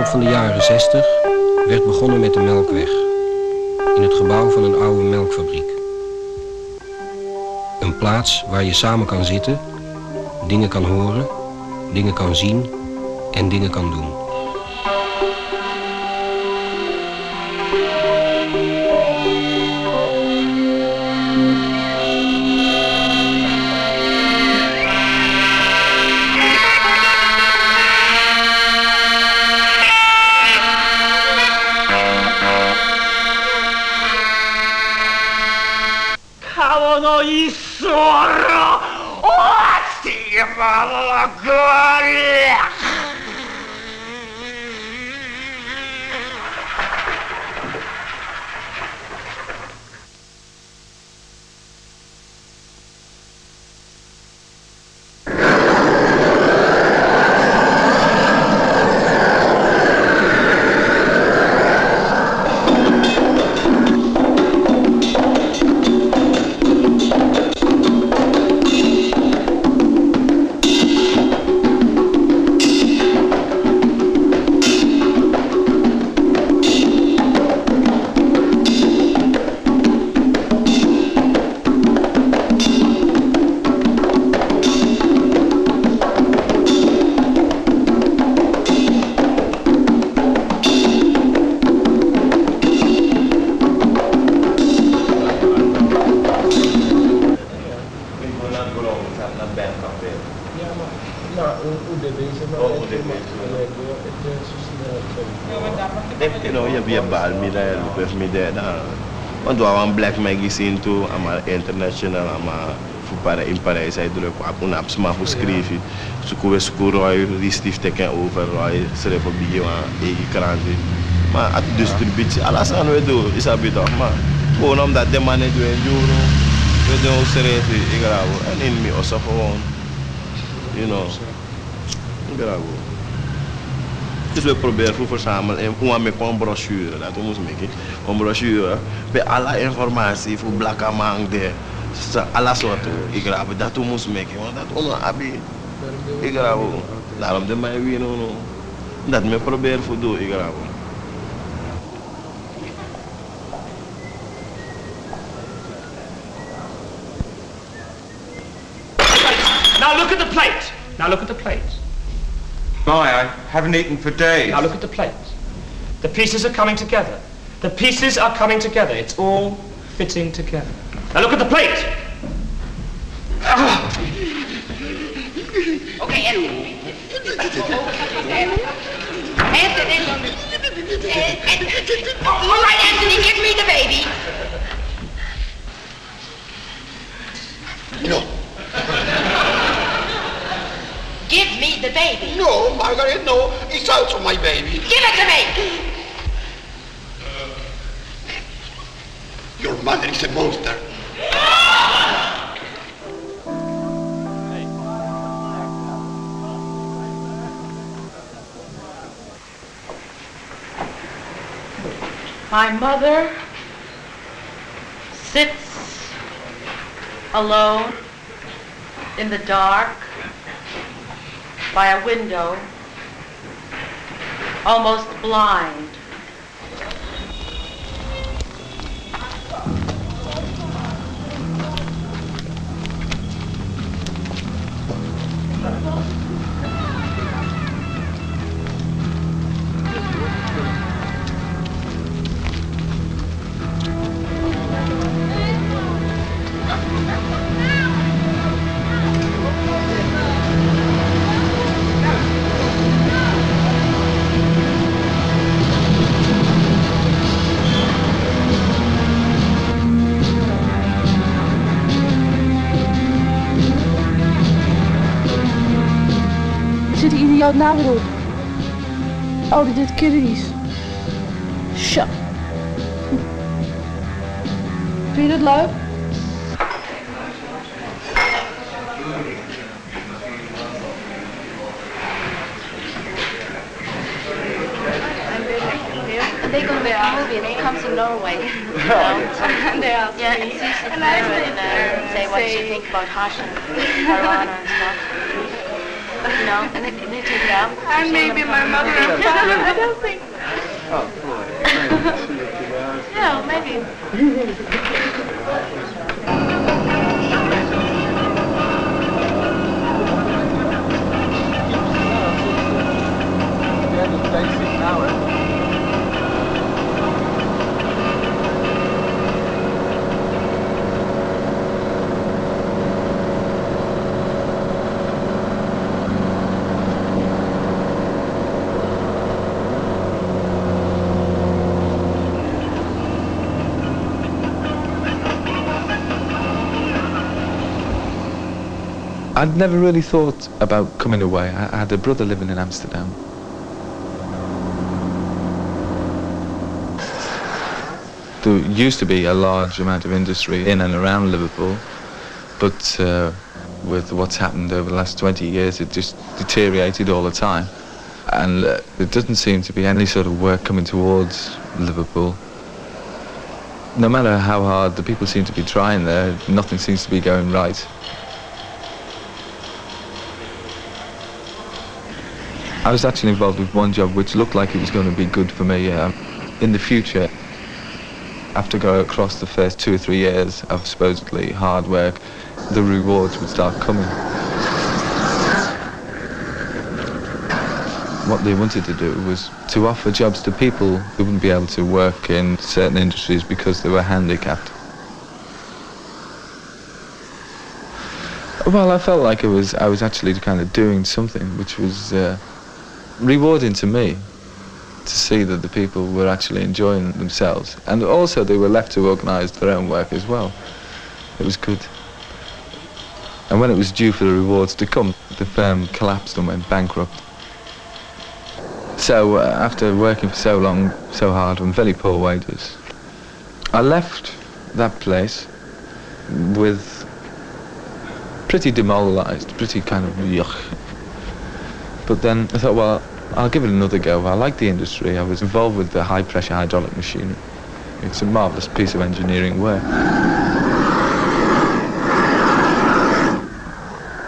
loop van de jaren 60 werd begonnen met de Melkweg. In het gebouw van een oude melkfabriek. Een plaats waar je samen kan zitten, dingen kan horen, dingen kan zien en dingen kan doen. Want we hebben een black magazine toe, allemaal international, allemaal in Parijs, hij druk op een absma voor schrijven. Ze kunnen Roy, die stief teken over Roy, schrijven op die eigen kranten. Maar het distributie, alles aan we doen, is dat toch, maar gewoon omdat de mannen doen en doen, we doen schrijven, ik grauw. En in mij ook gewoon, you know, ik grauw. Dus we proberen te verzamelen en we maken een brochure, dat we moeten maken. Een brochure met alle informatie voor blakke man, alle soorten. Ik graag dat we moeten maken, want dat we hebben. Ik graag daarom de mij weer dat we proberen te doen. Ik graag. Now look at the plate. Now look at the plate. My, I haven't eaten for days. Now look at the plate. The pieces are coming together. The pieces are coming together. It's all fitting together. Now look at the plate. Okay, Anthony. Anthony. All right, Anthony, give me the baby. No. Give me the baby. No, Margaret, no. It's also my baby. Give it to me. Your mother is a monster. My mother sits alone in the dark by a window, almost blind. Zit die idioot na weer op? Oh, die doet kiddies. Shit. Vind je dat leuk? They're going to be a movie and it comes to Norway. You know? Yeah, and Cece and say what you think about Hash and Harana and stuff. You know, and they take it out. And maybe my mother and father. I don't think. Oh, boy. Yeah, maybe. I'd never really thought about coming away. I had a brother living in Amsterdam. There used to be a large amount of industry in and around Liverpool, but with what's happened over the last 20 years, it just deteriorated all the time. And there doesn't seem to be any sort of work coming towards Liverpool. No matter how hard the people seem to be trying there, nothing seems to be going right. I was actually involved with one job which looked like it was going to be good for me. In the future, after going across the first 2 or 3 years of supposedly hard work, the rewards would start coming. What they wanted to do was to offer jobs to people who wouldn't be able to work in certain industries because they were handicapped. Well, I felt like I was actually kind of doing something which was rewarding to me, to see that the people were actually enjoying themselves, and also they were left to organise their own work as well. It was good. And when it was due for the rewards to come, the firm collapsed and went bankrupt. So after working for so long, so hard, on very poor wages, I left that place with pretty demoralised, pretty kind of yuck. But then I thought, well, I'll give it another go. I like the industry. I was involved with the high-pressure hydraulic machinery. It's a marvellous piece of engineering work.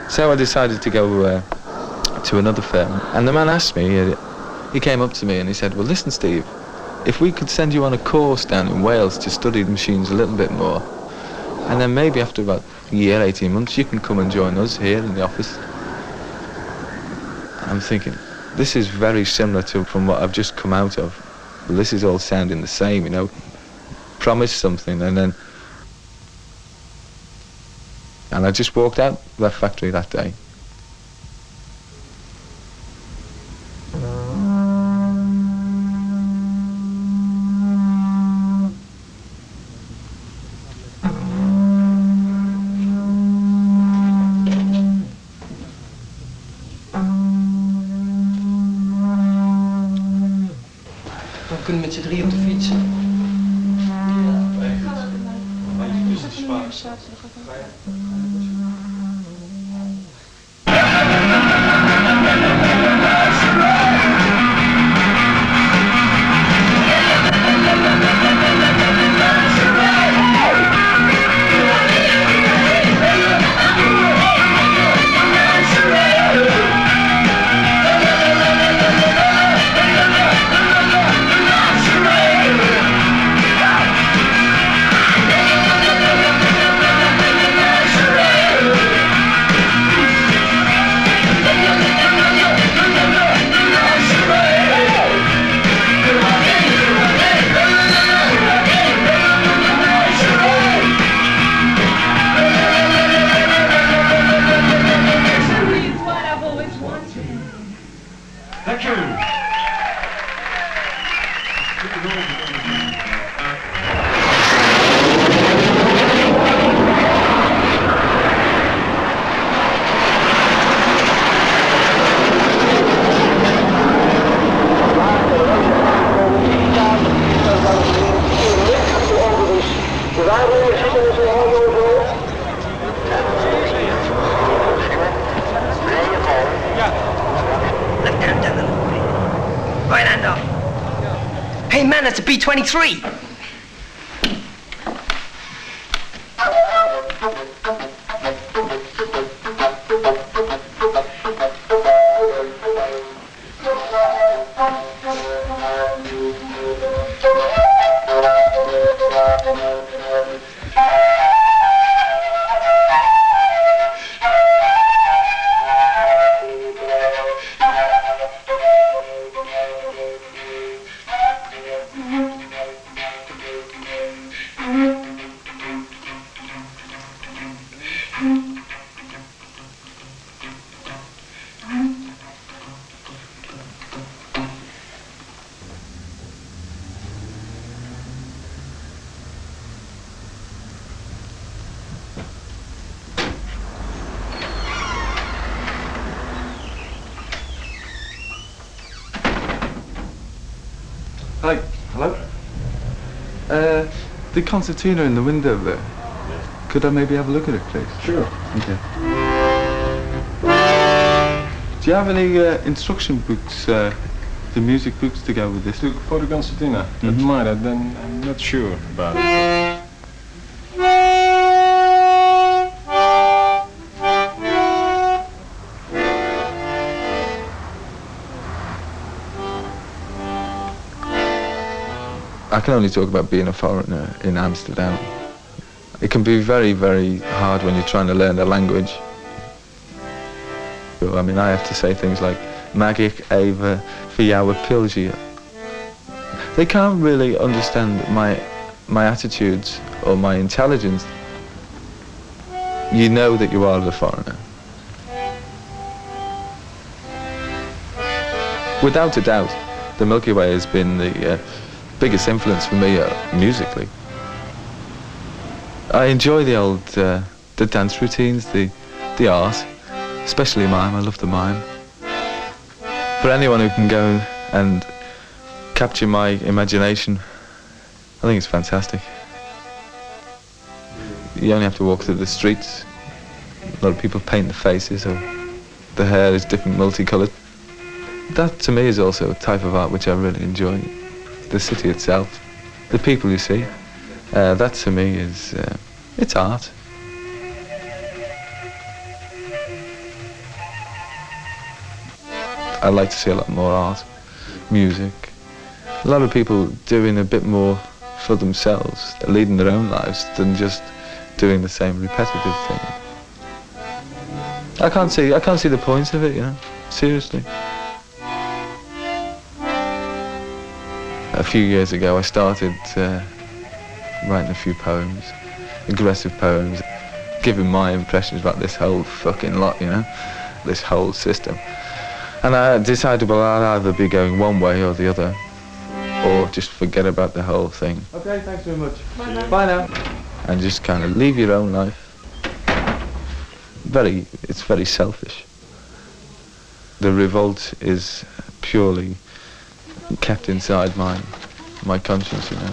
So I decided to go to another firm. And the man asked me, he came up to me and he said, well, listen, Steve, if we could send you on a course down in Wales to study the machines a little bit more, and then maybe after about a year, 18 months, you can come and join us here in the office. I'm thinking, this is very similar to from what I've just come out of. Well, this is all sounding the same, you know. Promise something and I just walked out of that factory that day. We kunnen met z'n drie op de fiets. Hey man, that's a B-23. Hi. Hello? The concertina in the window there. Could I maybe have a look at it, please? Sure. Okay. Do you have any instruction books, the music books to go with this? For the concertina? That might have, then I'm not sure about it. I can only talk about being a foreigner in Amsterdam. It can be very, very hard when you're trying to learn the language. I mean, I have to say things like, mag ik even voor jou een pilsje? They can't really understand my attitudes or my intelligence. You know that you are the foreigner. Without a doubt, the Milky Way has been the biggest influence for me musically. I enjoy the old, the dance routines, the art, especially mime. I love the mime. For anyone who can go and capture my imagination, I think it's fantastic. You only have to walk through the streets. A lot of people paint the faces, or the hair is different, multicolored. That to me is also a type of art which I really enjoy. The city itself, the people you see, that to me is, it's art. I'd like to see a lot more art, music. A lot of people doing a bit more for themselves, leading their own lives than just doing the same repetitive thing. I can't see the point of it, you know, seriously. A few years ago I started writing a few poems, aggressive poems, giving my impressions about this whole fucking lot, you know, this whole system. And I decided, well, I'll either be going one way or the other, or just forget about the whole thing. Okay, thanks very much. Bye now. Bye now. And just kind of live your own life. It's very selfish. The revolt is purely kept inside my conscience, you know.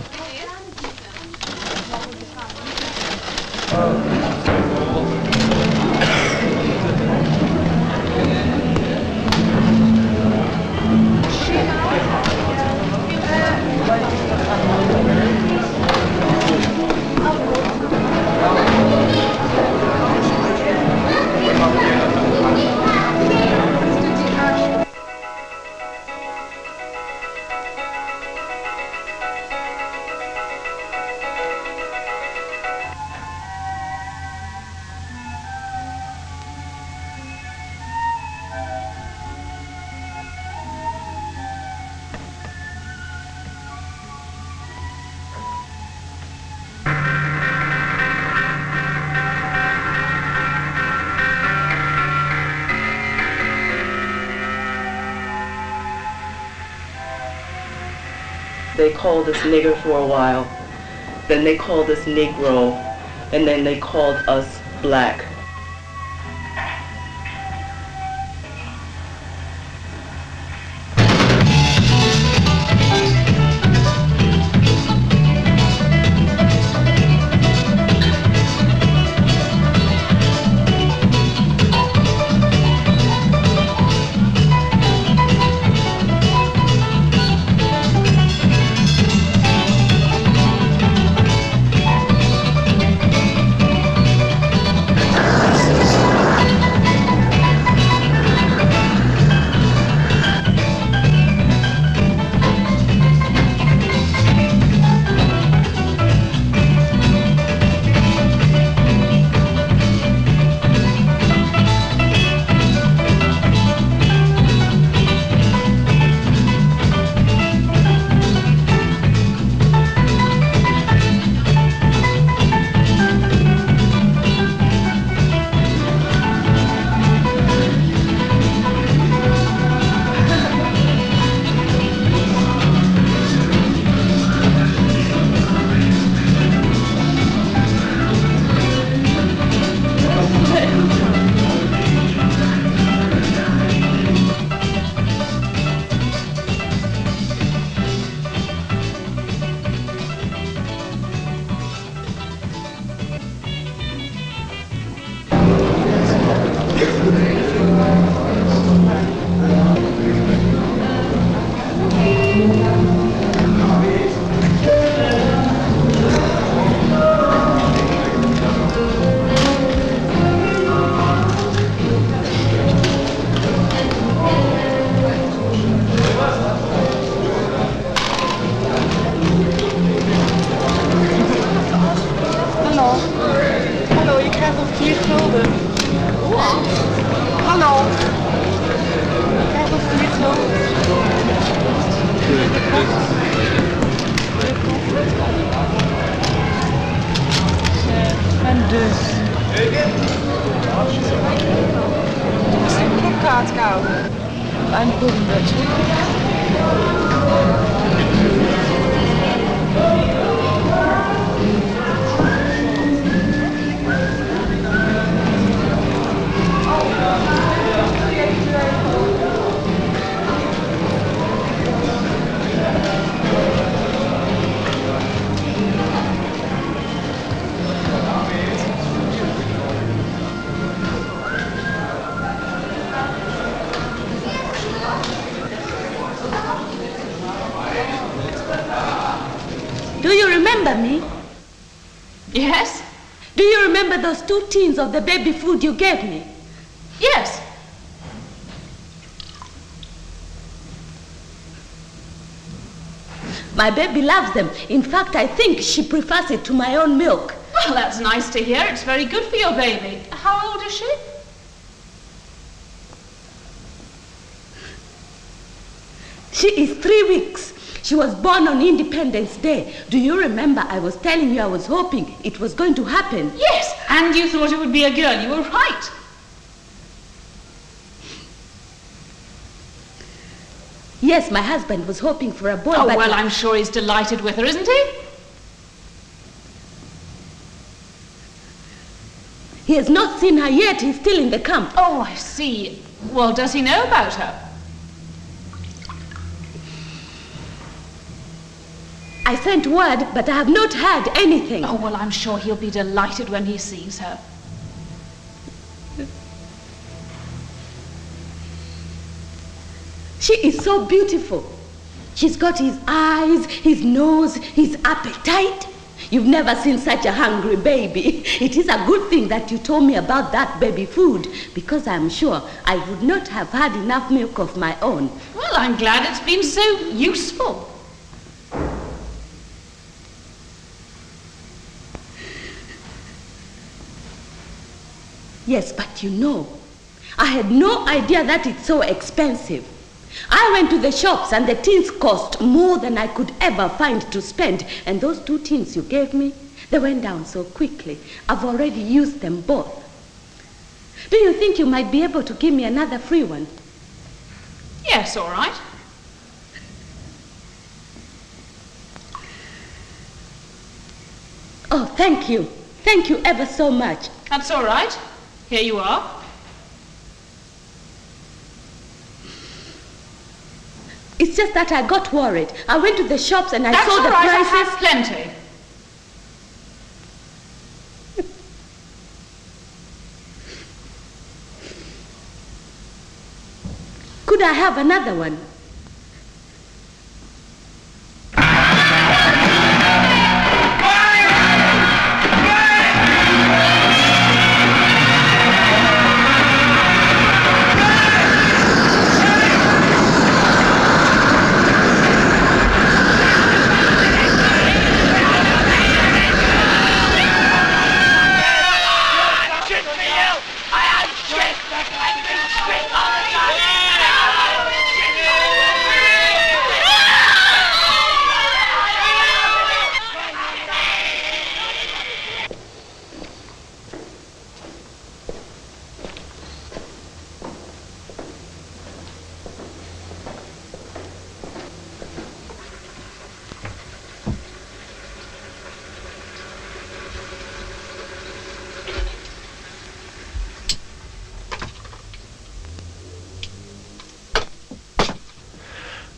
They called us nigger for a while, then they called us Negro, and then they called us black. 4 gulden. Hallo. Krijg nog 4 gulden. En dus. Kaart kaufen. Ein Pulver. Do you remember me? Yes? Do you remember those 2 tins of the baby food you gave me? Yes. My baby loves them. In fact, I think she prefers it to my own milk. Well, that's nice to hear. It's very good for your baby. How old is she? She is 3 weeks. She was born on Independence Day. Do you remember I was telling you I was hoping it was going to happen? Yes, and you thought it would be a girl. You were right. Yes, my husband was hoping for a boy, Oh, but... well, I'm sure he's delighted with her, isn't he? He has not seen her yet. He's still in the camp. Oh, I see. Well, does he know about her? I sent word, but I have not heard anything. Oh, well, I'm sure he'll be delighted when he sees her. She is so beautiful. She's got his eyes, his nose, his appetite. You've never seen such a hungry baby. It is a good thing that you told me about that baby food, because I'm sure I would not have had enough milk of my own. Well, I'm glad it's been so useful. Yes, but you know, I had no idea that it's so expensive. I went to the shops and the tins cost more than I could ever find to spend. And those 2 tins you gave me, they went down so quickly. I've already used them both. Do you think you might be able to give me another free one? Yes, all right. Oh, thank you. Thank you ever so much. That's all right. Here you are. It's just that I got worried. I went to the shops and I That's saw all the right. prices. I have plenty. Could I have another one?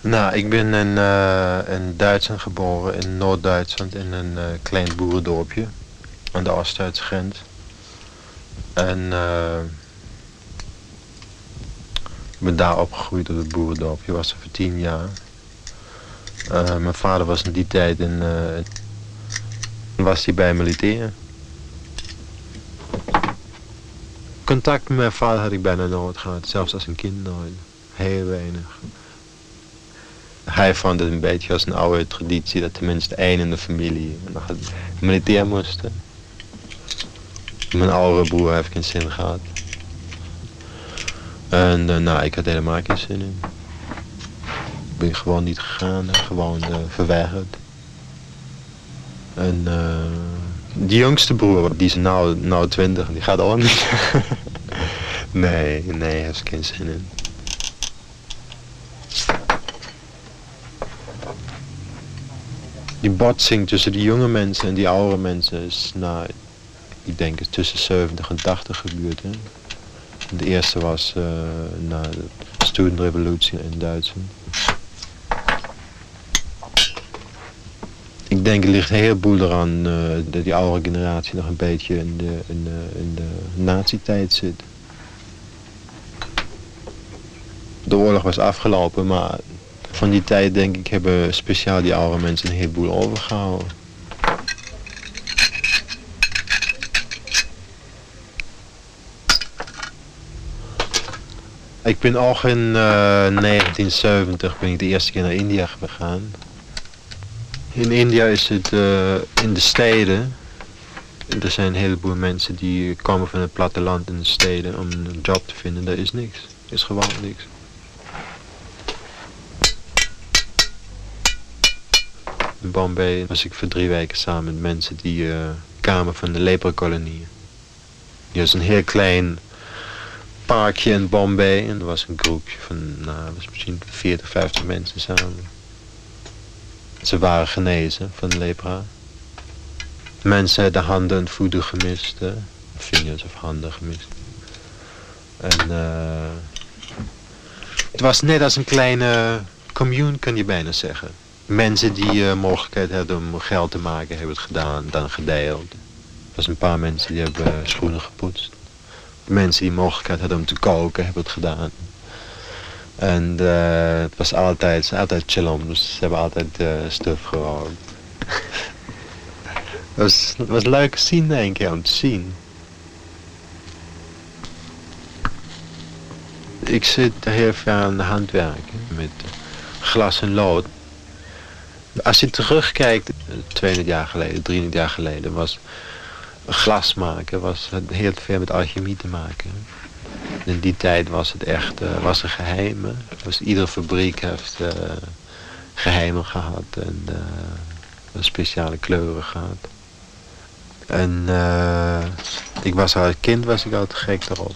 Nou, ik ben in Duitsland geboren, in Noord-Duitsland, in een klein boerendorpje aan de Oost-Duitse grens. En ik ben daar opgegroeid op het boerendorpje, was er voor 10 jaar. Mijn vader was in die tijd was hij bij militair. Contact met mijn vader had ik bijna nooit gehad, zelfs als een kind nooit. Heel weinig. Hij vond het een beetje als een oude traditie dat tenminste één in de familie nog militair moest. Mijn oudere broer heeft geen zin gehad. En ik had helemaal geen zin in. Ik ben gewoon niet gegaan, gewoon verweigerd. En die jongste broer, die is nou 20, die gaat ook niet. nee, heeft geen zin in. Die botsing tussen die jonge mensen en die oudere mensen is, ik denk het tussen 70 en 80 gebeurd. Hè? De eerste was na de studentenrevolutie in Duitsland. Ik denk het ligt een heleboel eraan dat die oudere generatie nog een beetje in de nazi-tijd zit. De oorlog was afgelopen, maar van die tijd denk ik hebben speciaal die oude mensen een heleboel overgehouden. Ik ben ook in 1970 ben ik de eerste keer naar India gegaan. In India is het in de steden. Er zijn een heleboel mensen die komen van het platteland in de steden om een job te vinden. Daar is niks. Er is gewoon niks. In Bombay was ik voor 3 weken samen met mensen die kwamen van de leperkolonieën. Er was een heel klein parkje in Bombay en er was een groepje van, was misschien 40, 50 mensen samen. Ze waren genezen van de lepra. Mensen hadden handen en voeten gemist, vingers of handen gemist. En het was net als een kleine commune, kan je bijna zeggen. Mensen die mogelijkheid hadden om geld te maken, hebben het gedaan, dan gedeeld. Er was een paar mensen die hebben schoenen gepoetst. Mensen die mogelijkheid hadden om te koken, hebben het gedaan. En het was altijd chillom, dus ze hebben altijd stuf gerookt. Het was een leuke scene, denk ik, om te zien. Ik zit heel veel aan het handwerken met glas en lood. Als je terugkijkt, 200 jaar geleden, 300 jaar geleden, was glas maken was heel veel met alchemie te maken. In die tijd was het echt, was er geheimen. Dus iedere fabriek heeft geheimen gehad en speciale kleuren gehad. En ik was als kind was ik altijd gek daarop.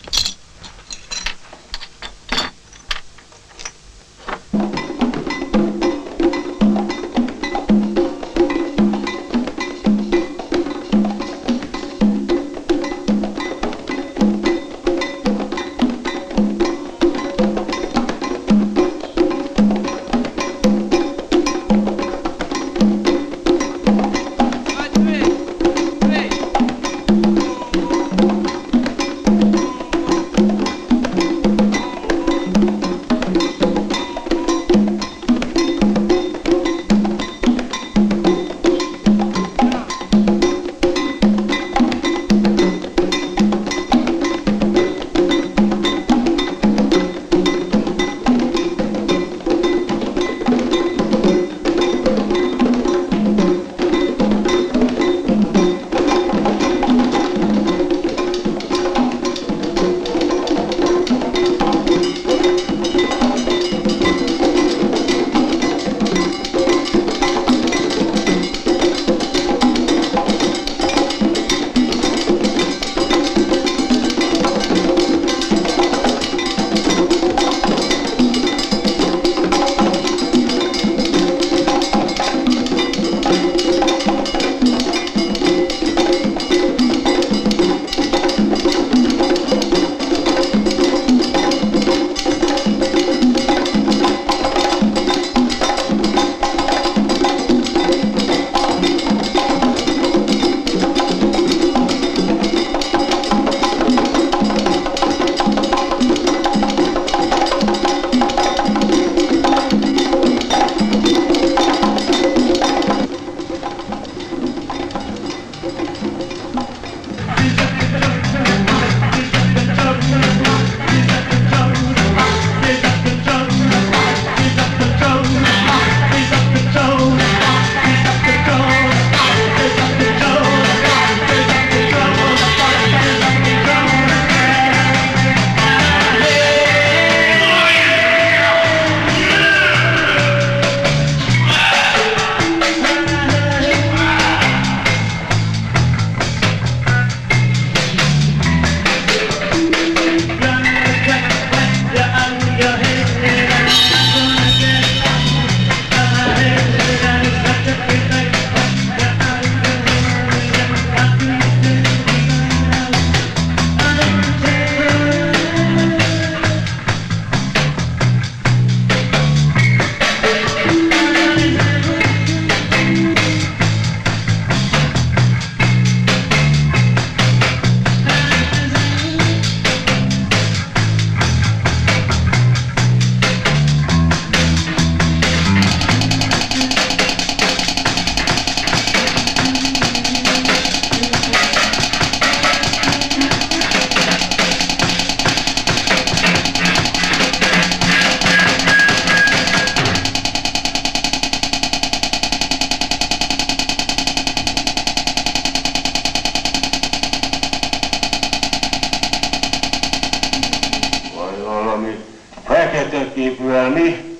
vezetőképülni,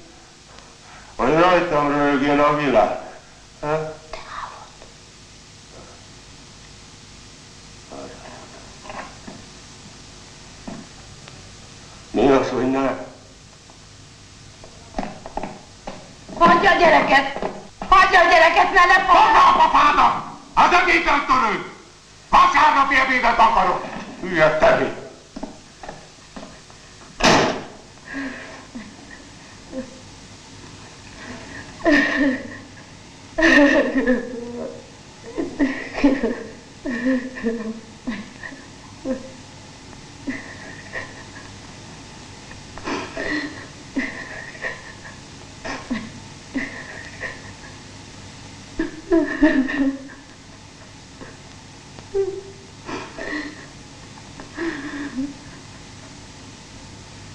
hogy rajtam rögjön a világ. Ha? Mi az, hogy nem? Hagyja a gyereket! Hagyja a gyereket, ne lepod! Hagyja a papádat! Hát a kitörtörő! Vasárnapi ebédet akarok! Hülye tevé!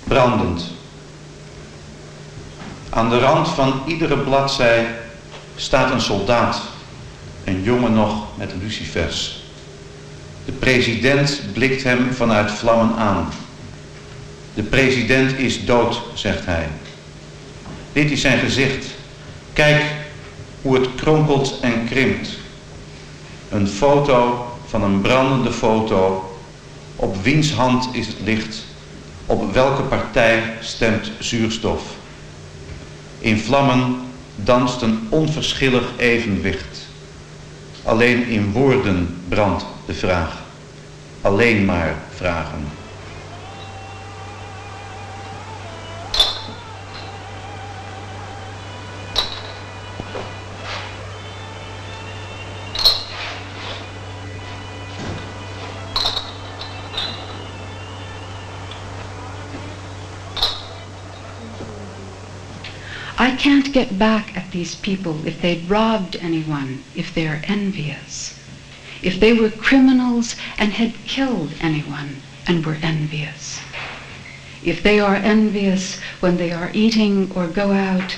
Brandend. Aan de rand van iedere bladzij staat een soldaat, een jongen nog met lucifers. De president blikt hem vanuit vlammen aan. De president is dood, zegt hij. Dit is zijn gezicht. Kijk hoe het kronkelt en krimpt. Een foto van een brandende foto. Op wiens hand is het licht? Op welke partij stemt zuurstof? In vlammen danst een onverschillig evenwicht. Alleen in woorden brandt de vraag. Alleen maar vragen. I can't get back at these people if they'd robbed anyone, if they're envious. If they were criminals and had killed anyone and were envious. If they are envious when they are eating or go out,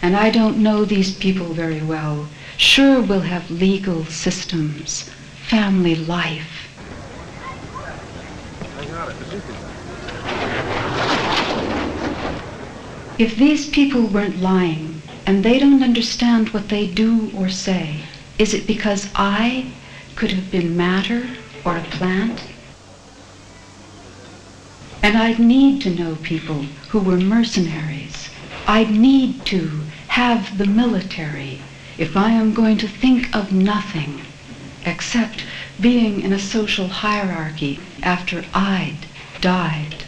and I don't know these people very well, sure we'll have legal systems, family life. If these people weren't lying, and they don't understand what they do or say, is it because I could have been matter or a plant? And I'd need to know people who were mercenaries. I'd need to have the military if I am going to think of nothing except being in a social hierarchy after I'd died.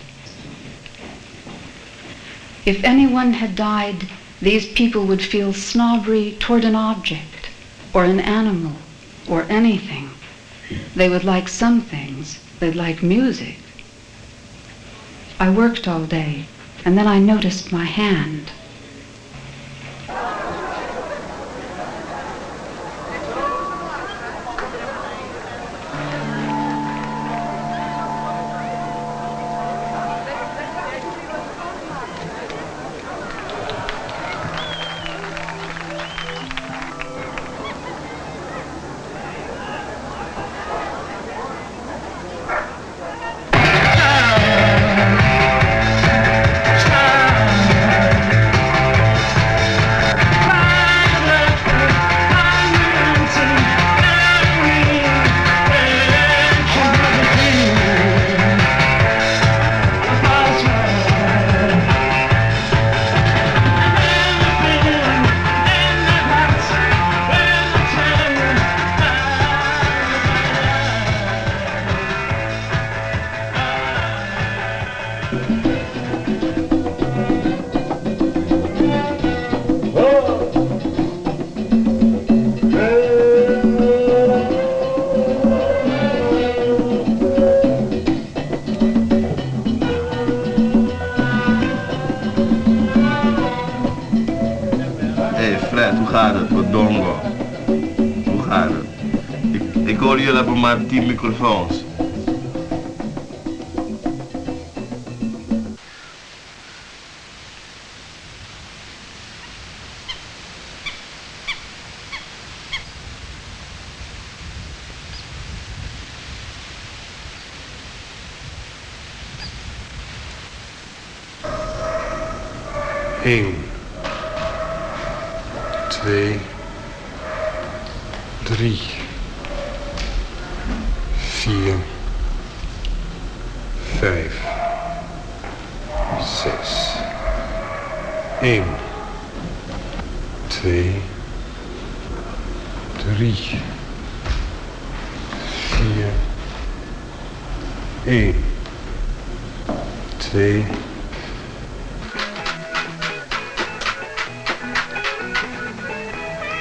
If anyone had died, these people would feel snobbery toward an object, or an animal, or anything. They would like some things. They'd like music. I worked all day, and then I noticed my hand. Jullie hebben maar 10 microfoons. 1, 2, 3, 4, 5, 6. 1, 2, 3, 4, 1, 2.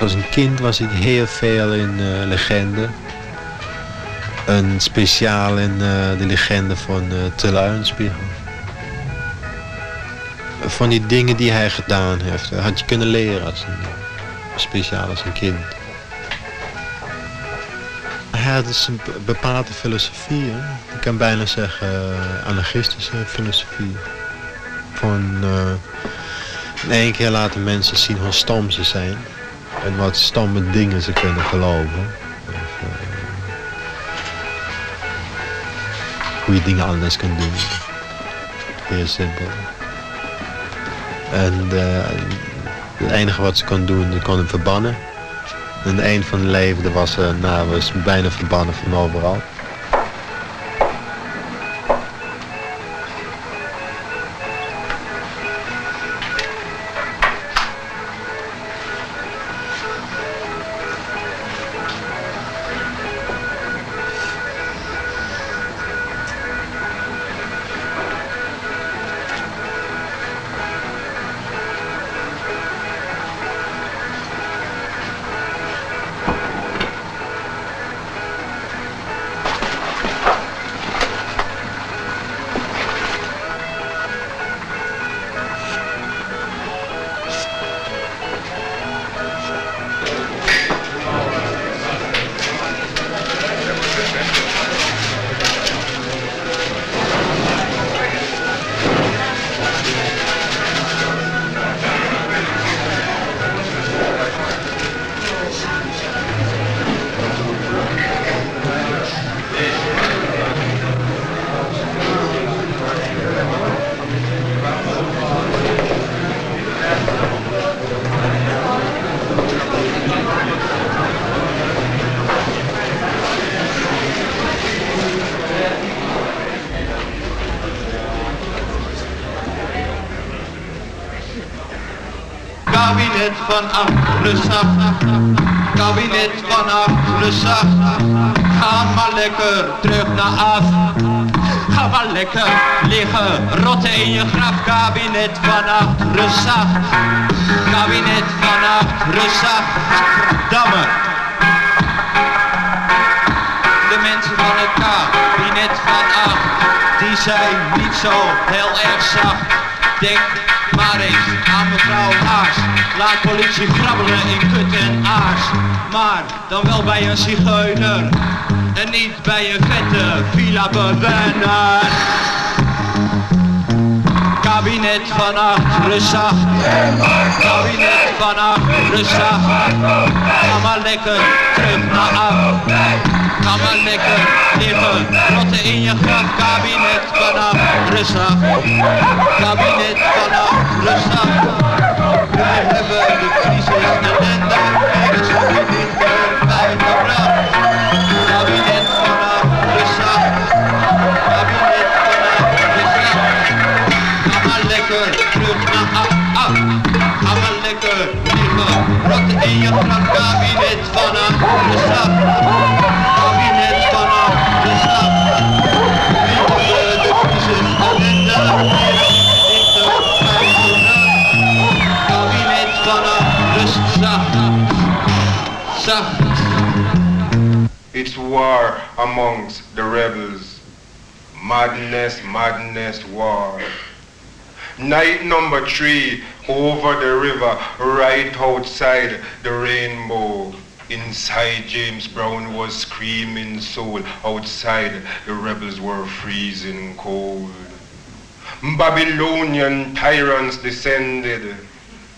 Als een kind was ik heel veel in legende. En speciaal in de legende van Teluienspiegel. Van die dingen die hij gedaan heeft, had je kunnen leren als speciaal als een kind. Hij had dus een bepaalde filosofie, hè? Ik kan bijna zeggen anarchistische filosofie. Van in één keer laten mensen zien hoe stom ze zijn. En wat stomme dingen ze kunnen geloven. Of, hoe je dingen anders kan doen. Heel simpel. En het enige wat ze kon doen, ze kon hem verbannen. En het eind van het leven was bijna verbannen van overal. Kabinet van achteren zacht, kabinet van achteren zacht. Ga maar lekker terug naar af. Ga maar lekker liggen, rotten in je graf. Kabinet van achteren zacht, kabinet van achteren zacht. Verdamme. De mensen van het kabinet van acht, die zijn niet zo heel erg zacht. Denk maar eens aan mevrouw Haas. Laat politie grabbelen in kut en aas. Maar dan wel bij een zigeuner en niet bij een vette villa-bewoner. Kabinet van achteren zacht, kabinet van achteren zacht. Ga maar lekker terug naar af. Ga maar lekker liggen, rotten in je graf. Kabinet van achteren zacht, kabinet van achteren zacht. We hebben de crisis ellende ergens niet erbij gebracht. Kabinet van achteren zacht, kabinet van achteren zacht. Ga maar lekker terug naar af. Ga maar lekker liggen, rotten in je graf. Kabinet van achteren zacht, kabinet van achteren zacht. We hebben de crisis ellende ergens niet erbij gebracht. Kabinet van achteren zacht, zacht. It's war amongst the rebels. Madness, madness, war. Night number 3, over the river, right outside the rainbow. Inside James Brown was screaming soul. Outside the rebels were freezing cold. Babylonian tyrants descended,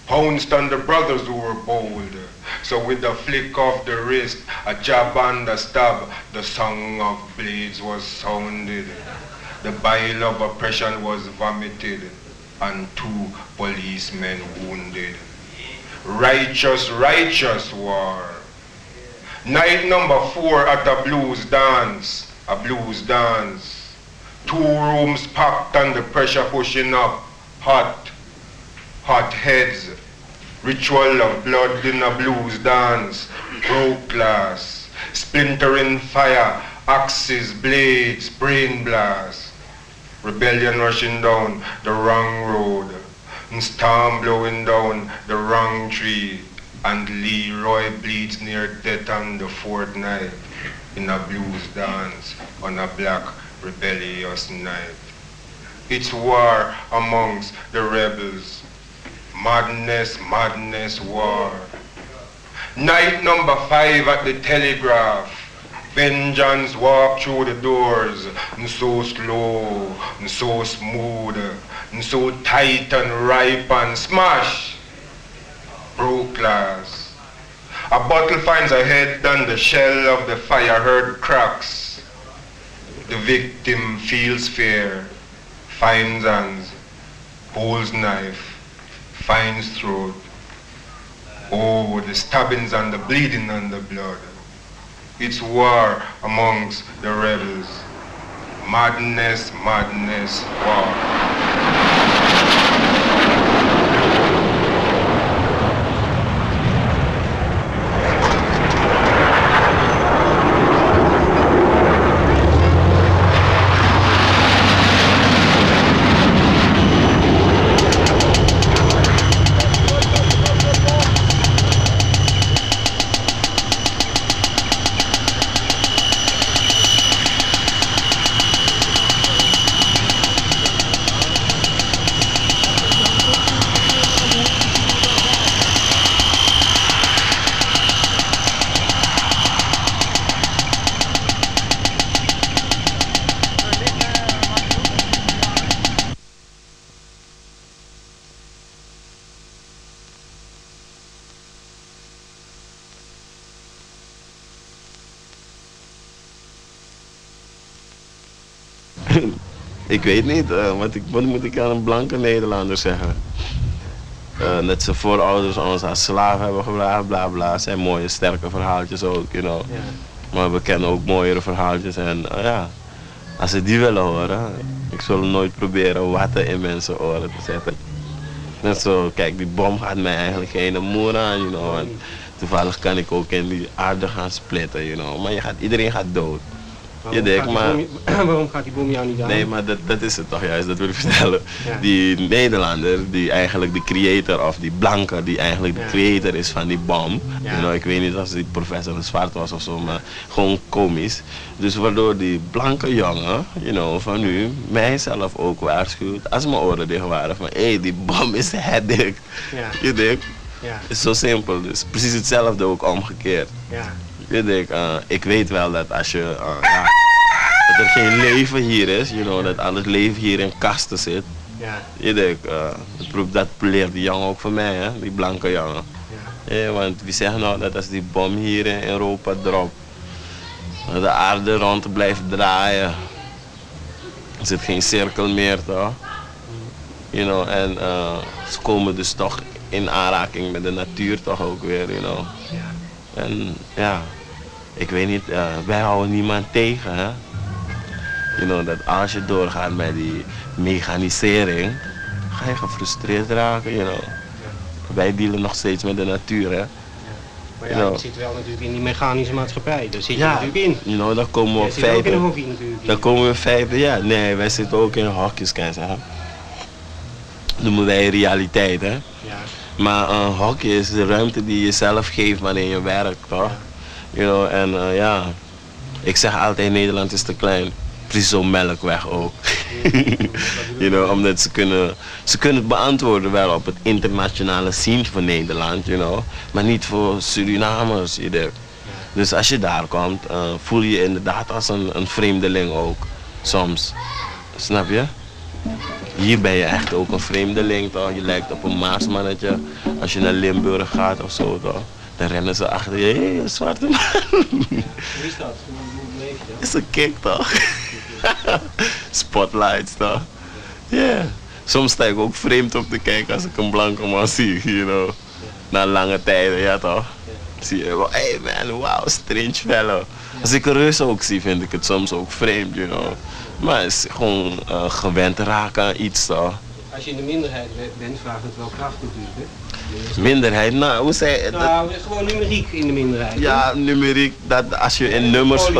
pounced on the brothers who were bold. So with the flick of the wrist, a jab and a stab, the song of blades was sounded. The bile of oppression was vomited. and 2 policemen wounded. Righteous, righteous war. Night number 4 at a blues dance. 2 rooms packed and the pressure pushing up. Hot heads. Ritual of blood in a blues dance. Broke glass. Splintering fire. Axes, blades, brain blast. Rebellion rushing down the wrong road. And storm blowing down the wrong tree. And Leroy bleeds near death on the 4th night. In a blues dance on a black rebellious night. It's war amongst the rebels. Madness, madness, war. Night number 5 at the telegraph. Vengeance walk through the doors, and so slow, and so smooth, and so tight and ripe and smash. Broke glass. A bottle finds a head and the shell of the fire heard cracks. The victim feels fear, finds hands, pulls knife, finds throat. Oh, the stabbings and the bleeding and the blood. It's war amongst the rebels. Madness, madness, war. Ik weet niet, wat moet ik aan een blanke Nederlander zeggen? Dat ze voorouders ons als slaven hebben gebracht, bla bla. Zijn mooie, sterke verhaaltjes ook, you know. Ja. Maar we kennen ook mooiere verhaaltjes en ja, als ze die willen horen, ik zal nooit proberen watten in mensen oren te zetten. Net zo, kijk, die bom gaat mij eigenlijk geen moer aan, you know. Want toevallig kan ik ook in die aarde gaan splitten, you know. Maar iedereen gaat dood. Waarom gaat die bom jou niet aan? Nee, maar dat is het toch juist, dat wil ik vertellen. Ja. Die Nederlander, die eigenlijk de creator of die blanke, die eigenlijk de creator is van die bom. Ja. You know, ik weet niet of die professor een zwart was of zo, maar gewoon komisch. Dus waardoor die blanke jongen, you know, van nu, mijzelf ook waarschuwt, als mijn oren dicht waren, van hé, die bom is dik. Ja. Je denkt, het is zo simpel, dus precies hetzelfde ook omgekeerd. Ja. Ik weet wel dat als je, dat er geen leven hier is, you know, dat al het leven hier in kasten zit. Ja. Dat leert die jongen ook van mij, hè, die blanke jongen. Ja, want wie zegt nou dat als die bom hier in Europa dropt, de aarde rond blijft draaien. Er zit geen cirkel meer, toch? You know, en ze komen dus toch in aanraking met de natuur toch ook weer, you know. Ja. En ja, ik weet niet, wij houden niemand tegen, hè. You know, dat als je doorgaat met die mechanisering, ga je gefrustreerd raken, you know. Ja. Wij dealen nog steeds met de natuur, hè. Ja. Maar ja, je zit wel natuurlijk in die mechanische maatschappij, daar zit je natuurlijk in. You know, daar komen we feiten. Ook in een hockey natuurlijk. Daar komen we feiten, ja. Nee, wij zitten ook in hokjes, kan je zeggen. Dat noemen wij realiteit, hè. Ja. Maar hockey is de ruimte die je zelf geeft wanneer je werkt, toch? You know, en ja, ik zeg altijd Nederland is te klein. Precies zo'n Melkweg ook. You know, omdat ze kunnen het beantwoorden wel op het internationale scene van Nederland, you know, maar niet voor Surinamers. Dus als je daar komt, voel je je inderdaad als een vreemdeling ook, soms. Snap je? Hier ben je echt ook een vreemdeling, toch? Je lijkt op een Maasmannetje. Als je naar Limburg gaat of zo, toch? Dan rennen ze achter je, hé, zwarte man. Wie is dat? Is een kick, toch? Spotlights, toch? Ja. Yeah. Soms sta ik ook vreemd op te kijken als ik een blanke man zie, you know. Na lange tijden, ja toch? Zie je, hey man, wow, strange fellow. Als ik een Rus ook zie, vind ik het soms ook vreemd, you know. Maar het is gewoon gewend raken aan iets, toch? Als je in de minderheid bent, vraagt het wel kracht natuurlijk, hè? Minderheid, nou, hoe zei je? Nou, gewoon numeriek in de minderheid. Ja, numeriek, dat als je in nummers,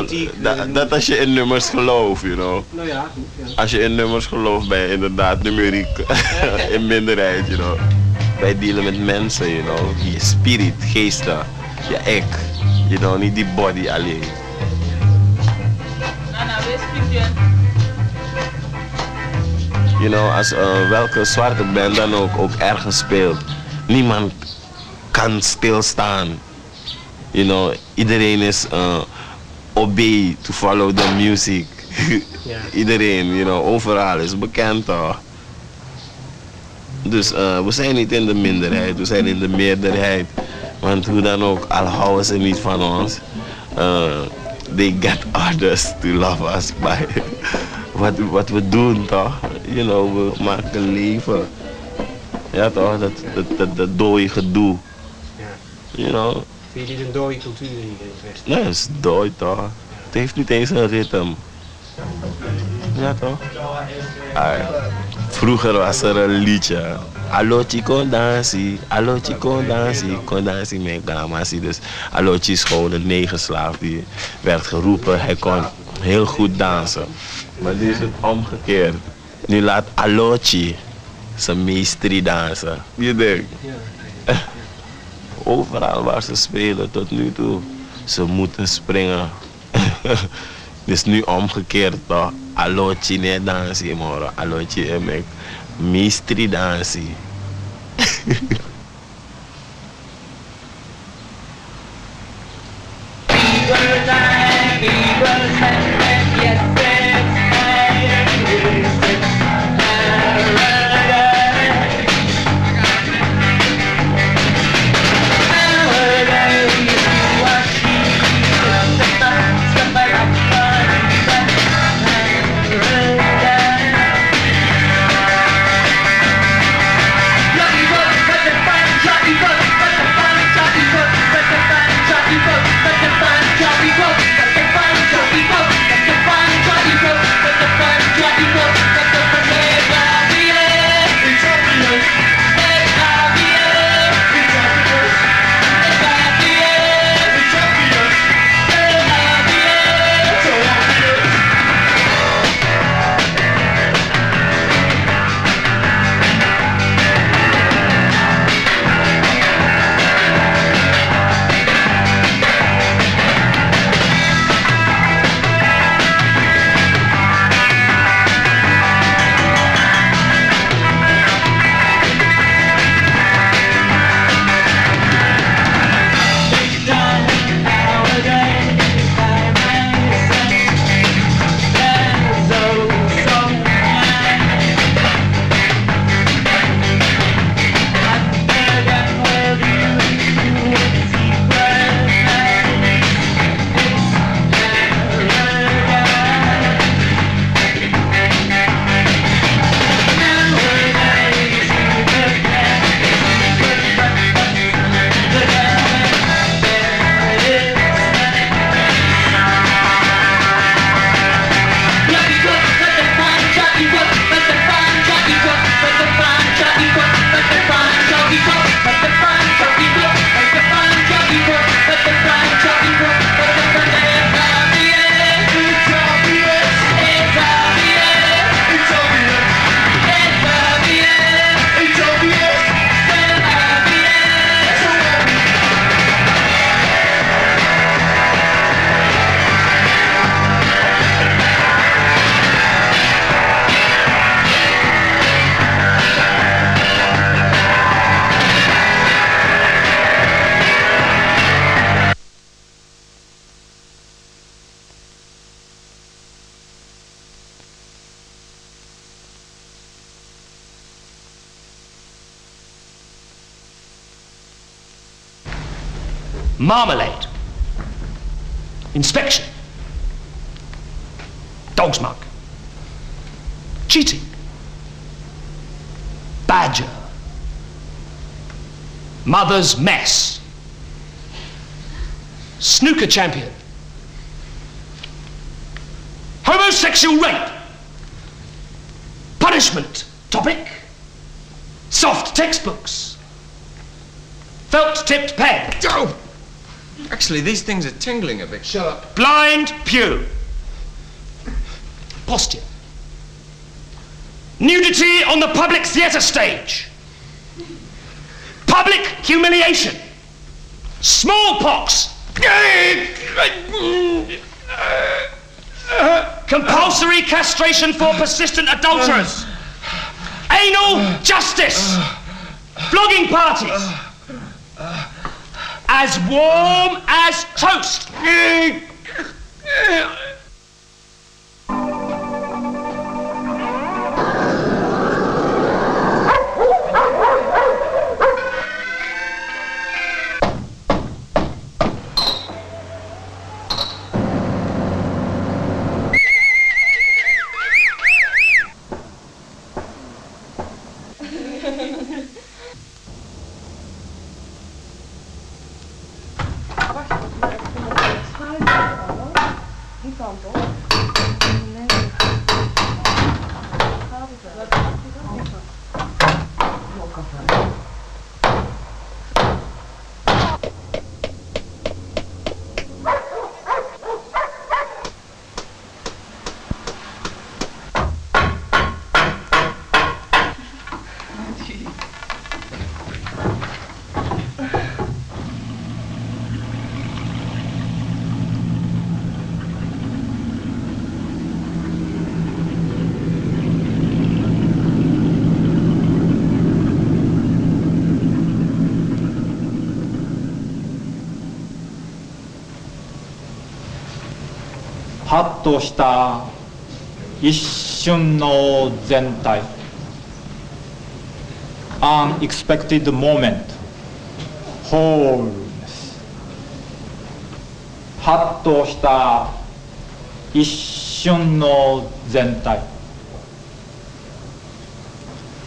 dat als je in nummers gelooft, you know. Nou ja, goed, ja. Als je in nummers gelooft, ben je inderdaad numeriek in minderheid, you know. Wij dealen met mensen, you know. Je spirit, geesten, je ik, you know, niet die body alleen. You know, als welke zwarte band dan ook ergens speelt, niemand kan stilstaan. You know, iedereen is obey to follow the music. Iedereen, you know, overal is bekend toch. Dus we zijn niet in de minderheid, we zijn in de meerderheid. Want hoe dan ook, al houden ze niet van ons, they get others to love us by wat we doen toch. You know, we maken leven. Ja toch, dat dode gedoe. You know. Vind je dit een dode cultuur hier in het Westen? Nee, het is dood toch. Het heeft niet eens een ritme. Ja toch? Vroeger was er een liedje. Alochi kon dansie met Gamasi. Dus Alochi is gewoon een negerslaaf die werd geroepen. Hij kon heel goed dansen. Maar nu is het omgekeerd. Nu laat Alochi zijn meesterie dansen. Je denkt. Overal waar ze spelen tot nu toe, ze moeten springen. Dus nu omgekeerd toch. Alochi ne dansie moro. Alochi en ik meesterie dansie. Marmalade. Inspection. Dog's mug. Cheating. badger, mother's mess, snooker champion, homosexual rape, punishment topic, soft textbooks, felt-tipped pen. Oh! Actually, these things are tingling a bit. Shut up. Blind pew, posture, nudity on the public theatre stage, public humiliation, smallpox, compulsory castration for persistent adulterers, anal justice, flogging parties, as warm as toast.ハッとした一瞬の全体 unexpected moment wholeness ハッとした一瞬の全体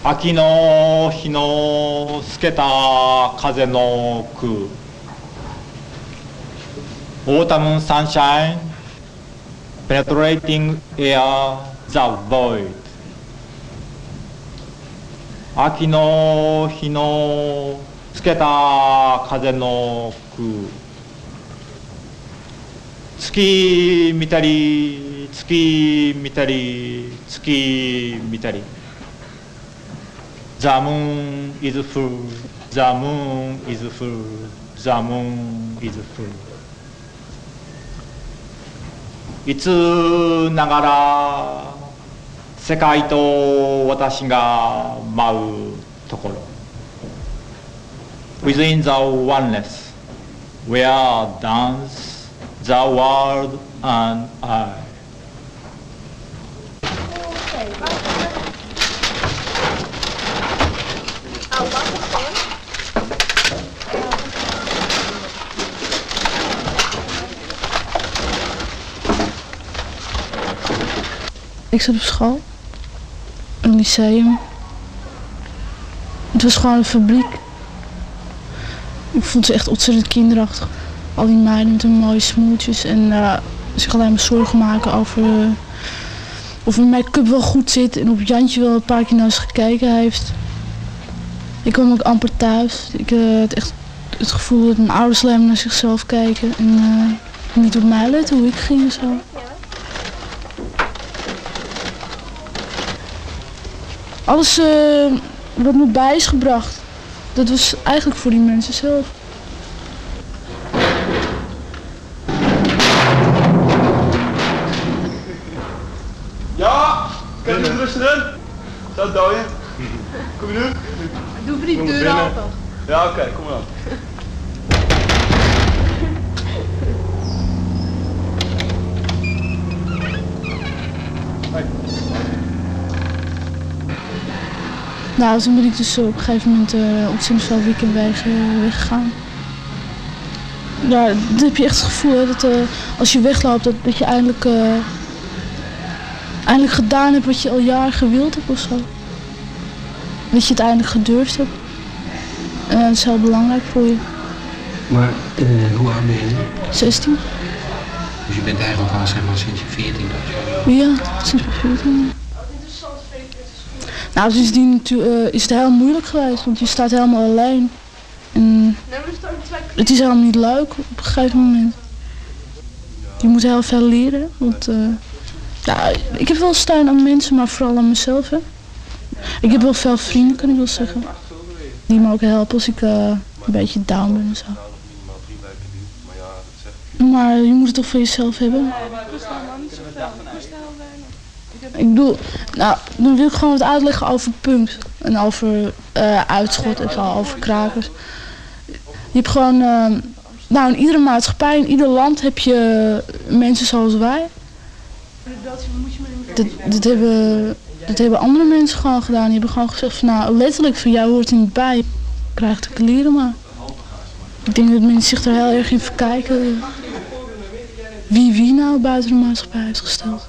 秋の日の透けた風の空 Autumn sunshine penetrating air the void 秋の日の透けた風の空月見たり月見たり月見たり The moon is full, the moon is full, the moon is full いつながら世界と私が舞うところ Within the oneness where dance the world and I Ik zat op school, een lyceum. Het was gewoon een fabriek. Ik vond ze echt ontzettend kinderachtig. Al die meiden met hun mooie smoeltjes en zich alleen maar zorgen maken over of mijn make-up wel goed zit en of Jantje wel een paar keer naar ze gekeken heeft. Ik kwam ook amper thuis. Ik had echt het gevoel dat mijn ouders alleen maar naar zichzelf kijken en niet op mij letten hoe ik ging en zo. Alles wat me bij is gebracht, dat was eigenlijk voor die mensen zelf. Ja, kan je rustig in? Zo dooien. Kom je nu? Doe voor die deur open. Ja, oké, kom maar. Nou, toen ben ik dus op een gegeven moment ontzettend veel weekend weggegaan. Ja, dan heb je echt het gevoel hè, dat als je wegloopt, dat je eindelijk gedaan hebt wat je al jaren gewild hebt of zo. Dat je het eindelijk gedurfd hebt. En dat is heel belangrijk voor je. Maar hoe oud ben je nu? 16. Dus je bent eigenlijk al zeg maar sinds je 14 of zo? Ja, sinds mijn 14. Nou, sindsdien is het heel moeilijk geweest, want je staat helemaal alleen. En het is helemaal niet leuk op een gegeven moment. Je moet heel veel leren, want ja, ik heb wel steun aan mensen, maar vooral aan mezelf. Hè. Ik heb wel veel vrienden, kan ik wel zeggen. Die me ook helpen als ik een beetje down ben en zo. Maar je moet het toch voor jezelf hebben. Ik bedoel, nou, dan wil ik gewoon wat uitleggen over punk en over uitschot en zo, over krakers. Je hebt gewoon, nou in iedere maatschappij, in ieder land heb je mensen zoals wij. Dat hebben andere mensen gewoon gedaan. Die hebben gewoon gezegd van, nou letterlijk van, jou hoort er niet bij. Je krijgt de kleren maar. Ik denk dat mensen zich er heel erg in verkijken. Wie nou buiten de maatschappij heeft gesteld.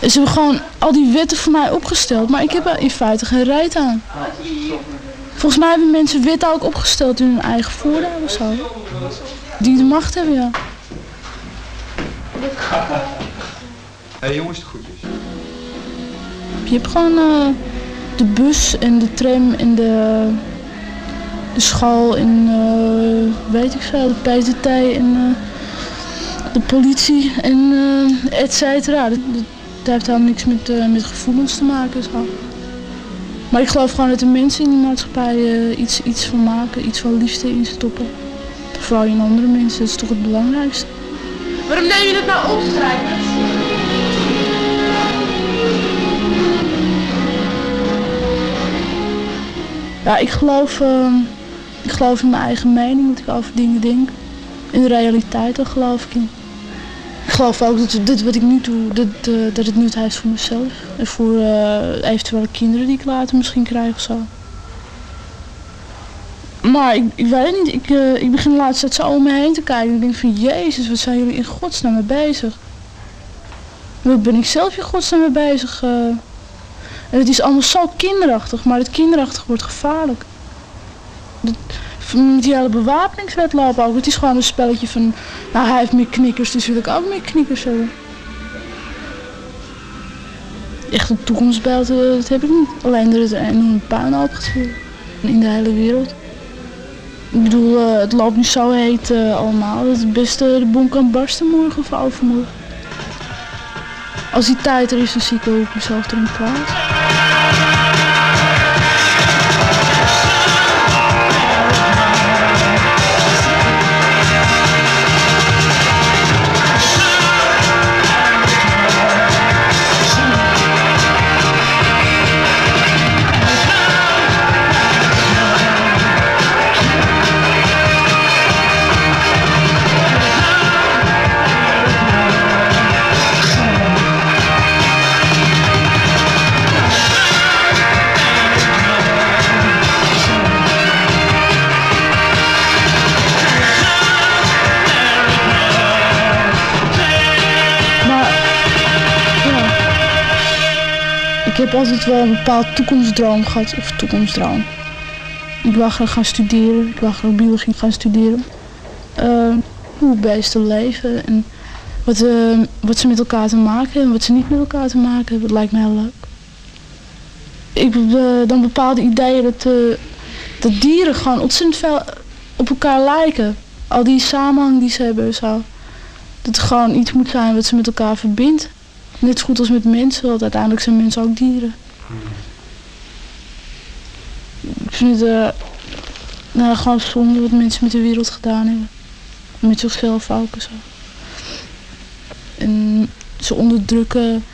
Ze hebben gewoon al die wetten voor mij opgesteld, maar ik heb er in feite geen reet aan. Volgens mij hebben mensen wetten ook opgesteld in hun eigen voordeel of zo. Die de macht hebben, ja. Hey jongens, de groetjes. Je hebt gewoon de bus en de tram en de school en weet ik veel, de PTT en de politie en et cetera. Dat heeft helemaal niks met gevoelens te maken. Zo. Maar ik geloof gewoon dat de mensen in die maatschappij iets van maken, iets van liefde in stoppen. Vooral in andere mensen, dat is toch het belangrijkste. Waarom neem je het nou op, schrijvers? Ja, ik geloof in mijn eigen mening, wat ik over dingen denk. In de realiteit, daar geloof ik in. Ik geloof ook dat dit wat ik nu doe, dat het nut heeft voor mezelf. En voor eventuele kinderen die ik later misschien krijg of zo. Maar ik weet het niet, ik begin de laatste tijd zo om me heen te kijken. En ik denk van, Jezus, wat zijn jullie in godsnaam mee bezig? Wat ben ik zelf in godsnaam mee bezig? En het is allemaal zo kinderachtig, maar het kinderachtig wordt gevaarlijk. Met die hele bewapeningswetloop ook. Het is gewoon een spelletje van, nou hij heeft meer knikkers, dus wil ik ook meer knikkers hebben. Echt een toekomstbeeld, dat heb ik niet. Alleen dat er een enorme puinhoop gaat worden in de hele wereld. Ik bedoel, het loopt nu zo heet allemaal, dat het beste de bom kan barsten morgen of overmorgen. Als die tijd er is, dan zie ik wel hoe ik mezelf erin plaats. Ik heb altijd wel een bepaald toekomstdroom gehad, of toekomstdroom. Ik wou graag gaan studeren, ik wou graag biologie gaan studeren. Hoe beesten leven en wat ze met elkaar te maken hebben en wat ze niet met elkaar te maken hebben, dat lijkt me heel leuk. Ik heb dan bepaalde ideeën dat dieren gewoon ontzettend veel op elkaar lijken. Al die samenhang die ze hebben en zo. Dat er gewoon iets moet zijn wat ze met elkaar verbindt. Net zo goed als met mensen, want uiteindelijk zijn mensen ook dieren. Ik vind het gewoon zonde wat mensen met de wereld gedaan hebben. Met zichzelf ook en zo. En ze onderdrukken,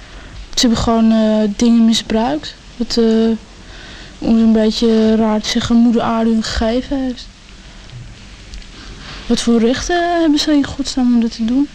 ze hebben gewoon dingen misbruikt. Wat om een beetje raar te zeggen, moeder aarde hun gegeven heeft. Wat voor rechten hebben ze in godsnaam om dat te doen?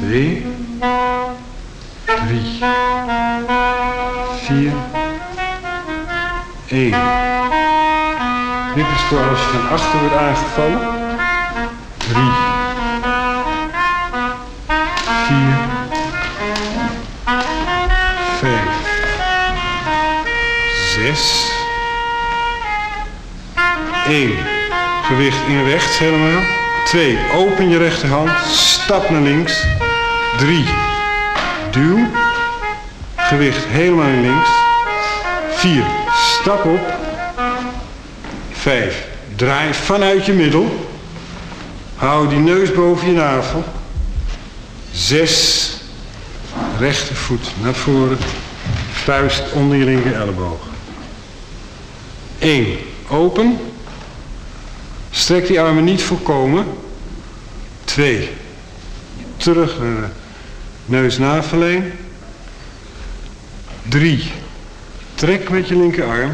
2, 3, 4, 1. Dit is voor als je van achter wordt aangevallen. 3, 4, 5, 6, 1. Gewicht in rechts helemaal. 2. Open je rechterhand. Stap naar links. 3. Duw. Gewicht helemaal naar links. 4. Stap op. 5. Draai vanuit je middel. Hou die neus boven je navel. 6. Rechtervoet naar voren. Vuist onder je linker elleboog. 1. Open. Strek die armen niet volkomen. 2. Terug naar de neus-navelleen. 3. Trek met je linkerarm.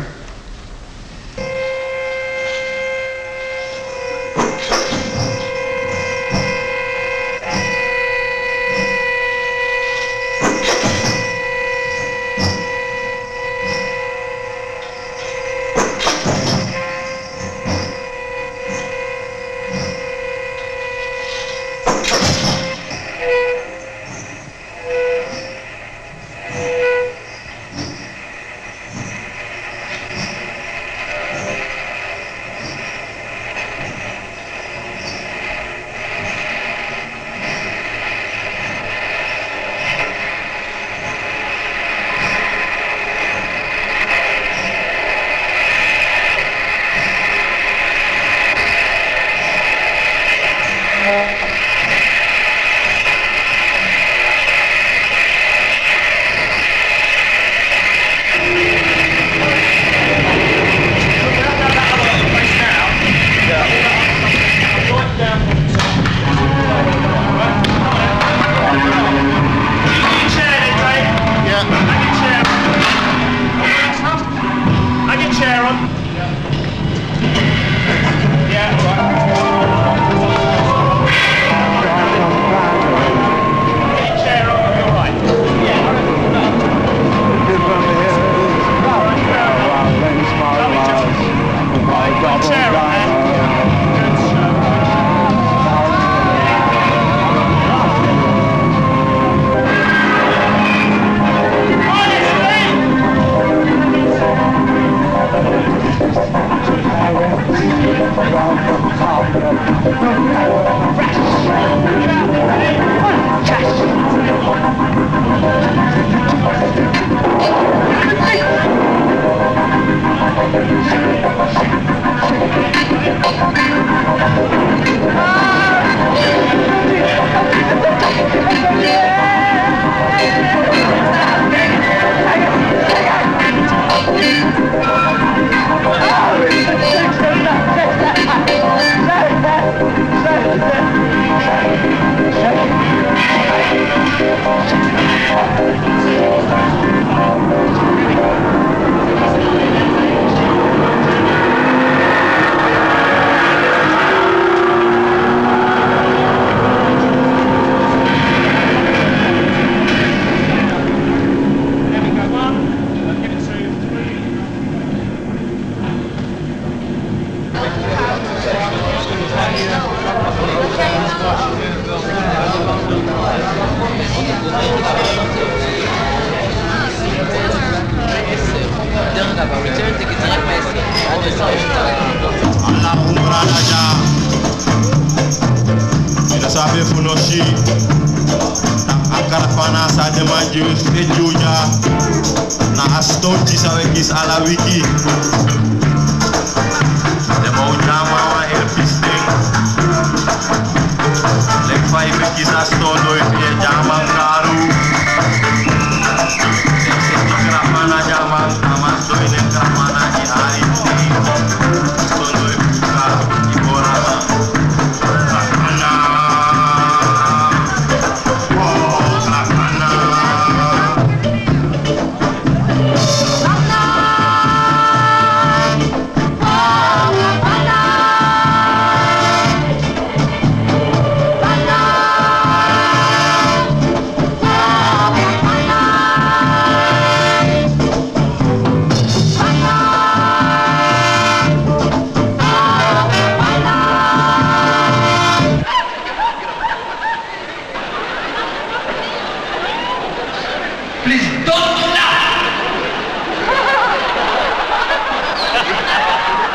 Please don't laugh!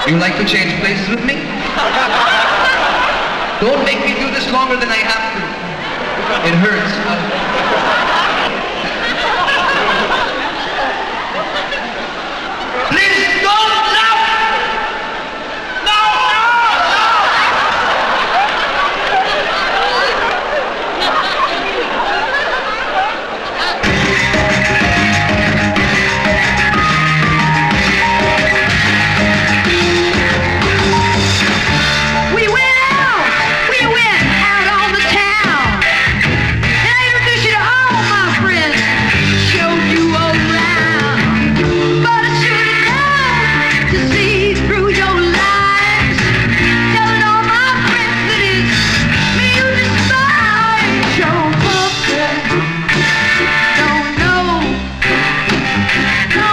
You like to change places with me? Don't make me do this longer than I have to. It hurts. Please don't laugh! No! We went out on the town. And I introduced you to all my friends, showed you around. But I should have known to see through your lies, telling all my friends that it's me you despise. Your puppet, don't know, no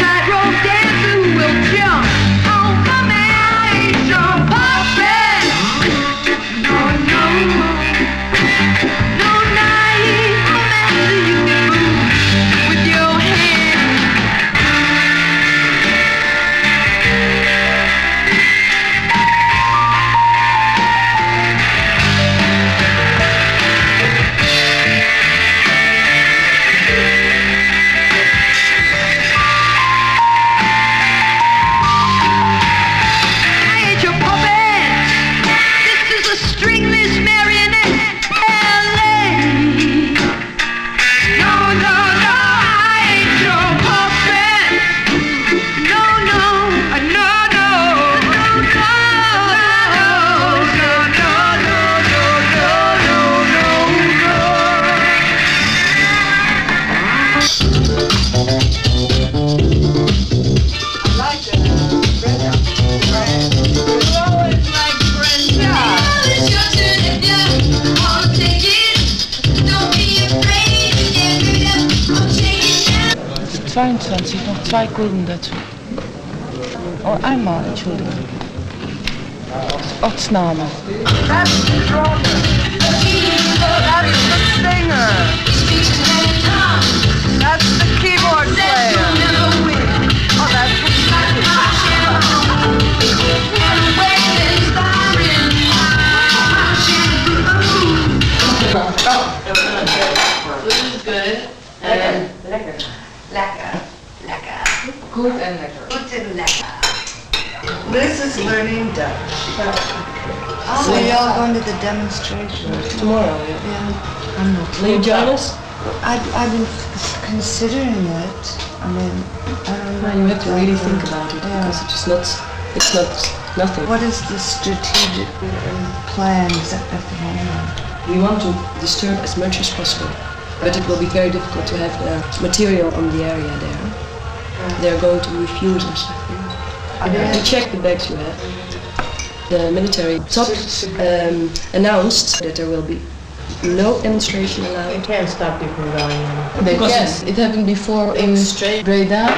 tightrope dancer who will jump on my man. Your puppet, no, no, no naive romancer you can move with your hand. I ain't your puppet. This is a stringless marionette ballet. No, no, no, I ain't your puppet. No, no, no, no, no, Es ist 22, noch 2 Gulden dazu. Oh, einmal, Entschuldigung. Ortsname. That's the drummer. That's the singer. That's the keyboard player. Oh, that's the This is good. And lekker. Lekker. Lekker. Goed en lekker. Goed en lekker. This is learning Dutch. So y'all going to the demonstration? Tomorrow, Yeah. I'm not. Will you join us? I've been considering it. I mean, I don't know. You have to really think about it because it's not nothing. What is the strategic plans at the moment? We want to disturb as much as possible, but it will be very difficult to have the material on the area there. They're going to refuse us. We checked the bags you have. The military top announced that there will be no demonstration allowed. You can't stop people from going in. They can. It happened before in Breda.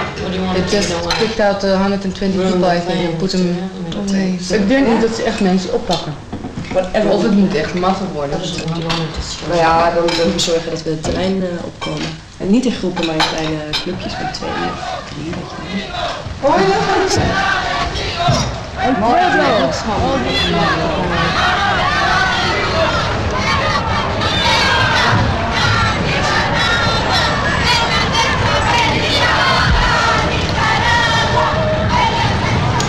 It just picked out 120 people, I think, and put them away. Ik denk niet dat ze echt mensen oppakken. Of het moet echt massa worden. Nou ja, dan moeten we zorgen dat we het terrein opkomen. En niet in groepen, maar in kleine clubjes met 2 of 3, weet je wel. Hoor je dat? Een pueblo.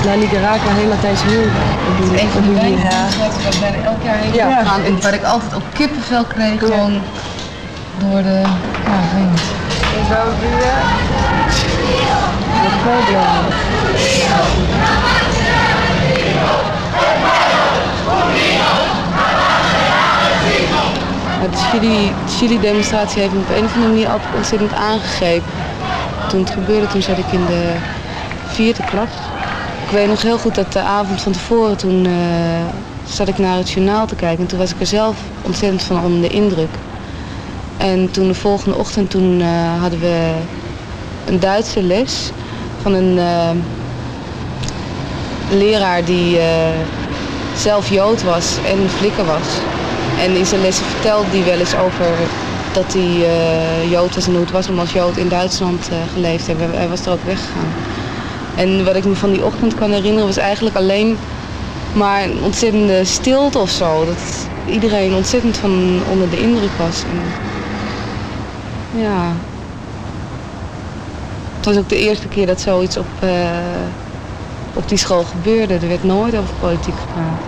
Nou, Nicaragua heel Latijns-Amerika. Het is een van de weinige waar ik bijna elk jaar heen kan gaan. En waar ik altijd op kippenvel kreeg, gewoon door de, ja, ik weet niet. En zo doe je de pueblo. De Chili-demonstratie heeft me op een of andere manier altijd ontzettend aangegrepen. Toen het gebeurde, toen zat ik in de 4e klas. Ik weet nog heel goed dat de avond van tevoren, toen zat ik naar het journaal te kijken. En toen was ik er zelf ontzettend van onder de indruk. En toen de volgende ochtend, toen hadden we een Duitse les van een leraar die zelf Jood was en flikker was. En in zijn lessen vertelde hij wel eens over dat hij Jood was en hoe het was om als Jood in Duitsland geleefd te hebben. Hij was er ook weggegaan. En wat ik me van die ochtend kan herinneren was eigenlijk alleen maar een ontzettende stilte of zo. Dat iedereen ontzettend van onder de indruk was. En, ja. Het was ook de eerste keer dat zoiets op die school gebeurde. Er werd nooit over politiek gepraat.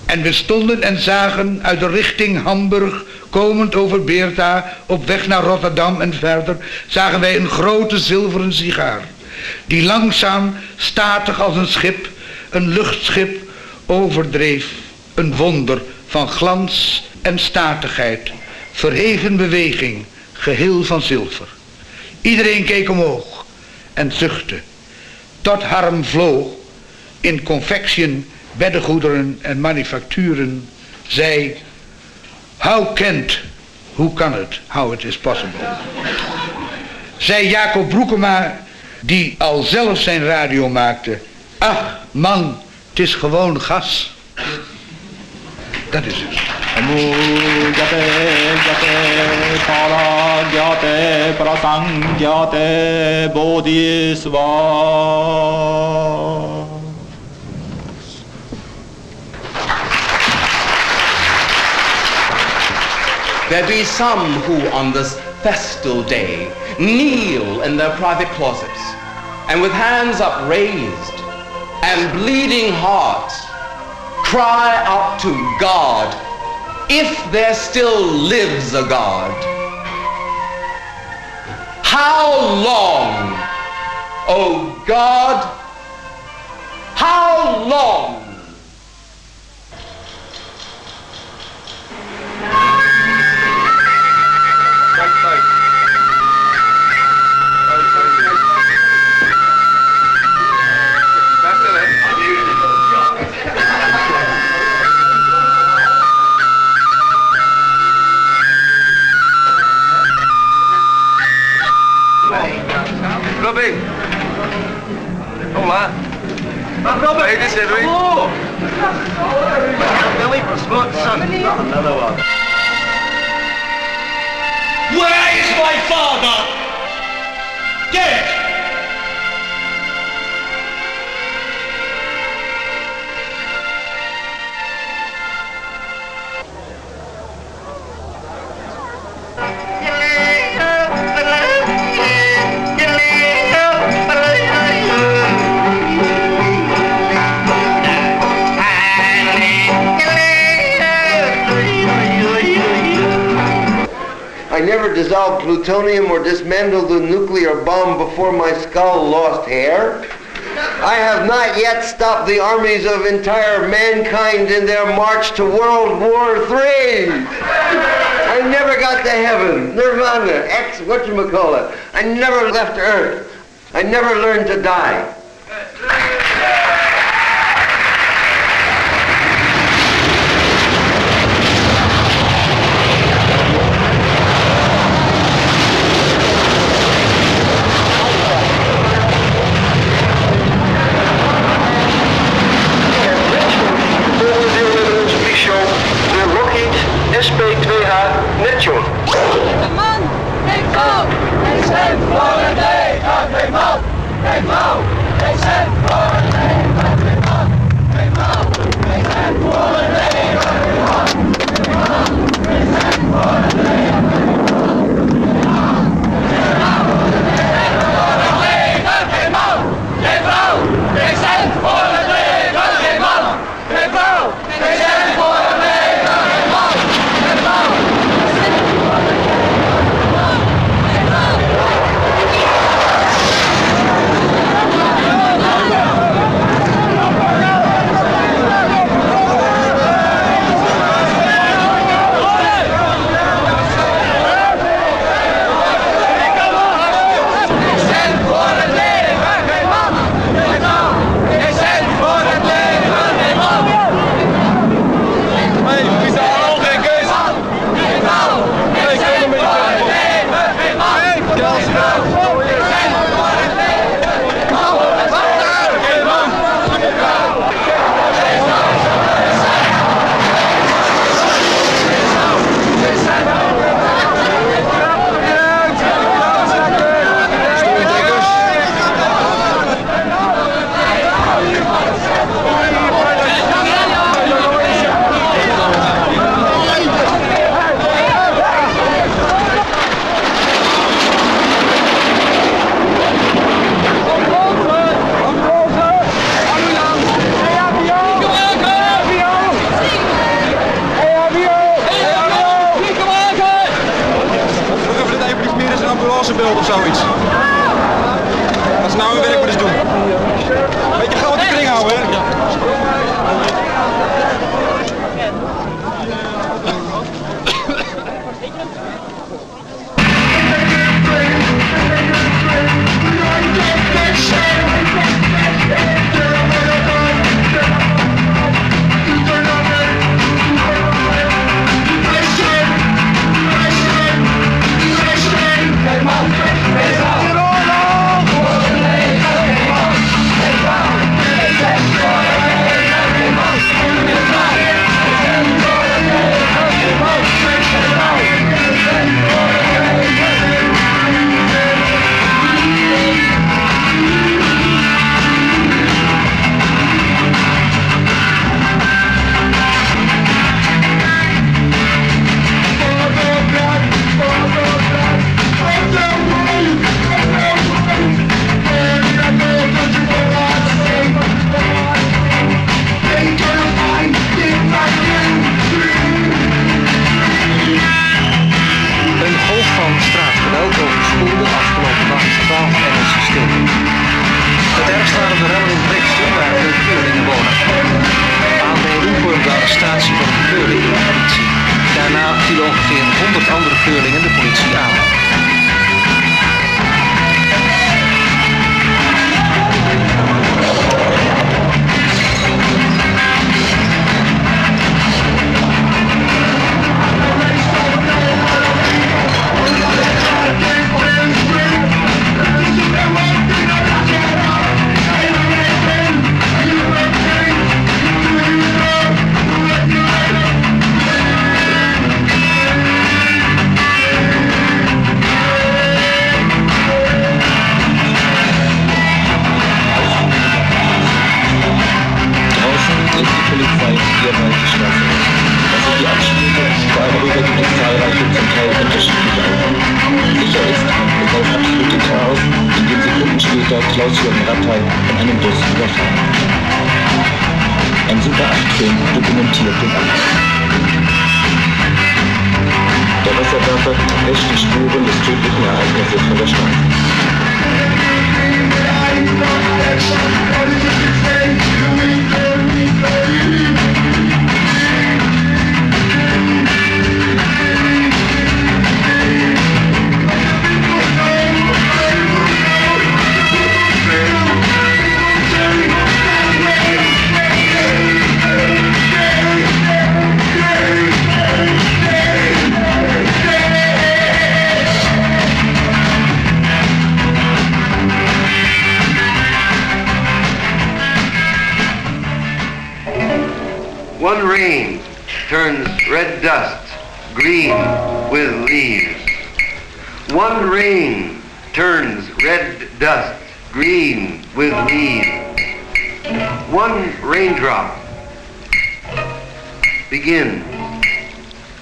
En we stonden en zagen uit de richting Hamburg, komend over Beerta, op weg naar Rotterdam en verder, zagen wij een grote zilveren sigaar, die langzaam, statig als een schip, een luchtschip, overdreef. Een wonder van glans en statigheid, verheven beweging, geheel van zilver. Iedereen keek omhoog en zuchtte. Tot Harm vloog, in confectien, beddengoederen en manufacturen, zei: How can't, hoe kan het, how it is possible. Zei Jacob Broekema, die al zelf zijn radio maakte: ach man, het is gewoon gas. Dat is het. There be some who on this festal day kneel in their private closets and with hands upraised and bleeding hearts cry out to God, if there still lives a God. How long, O God, how long? Robin! Hola! Robin! Hey, this is Edwin. Oh! Billy for smart son. Another one. Where is my father? Dead! I never dissolved plutonium or dismantled the nuclear bomb before my skull lost hair. I have not yet stopped the armies of entire mankind in their march to World War III. I never got to heaven, nirvana, whatchamacallit. I never left Earth. I never learned to die. SP2H Neptune. Come on, take out, they send for a day, countryman, take out, they send for a day. Vierwaldgeschlossen. Das sind die Abschnitte, darüber gibt es zahlreiche, zum Teil unterschiedliche Aufnahmen. Sicher ist, dass das absolute Chaos, in dem Sekunden später Klaus-Jürgen Rattay von einem Bus überfahren. Ein Super 8-Film dokumentiert den Akt. Der Wasserwerfer wäscht die Spuren des tödlichen Ereignisses von der Straße. One rain turns red dust green with leaves. One rain turns red dust green with leaves. One raindrop begins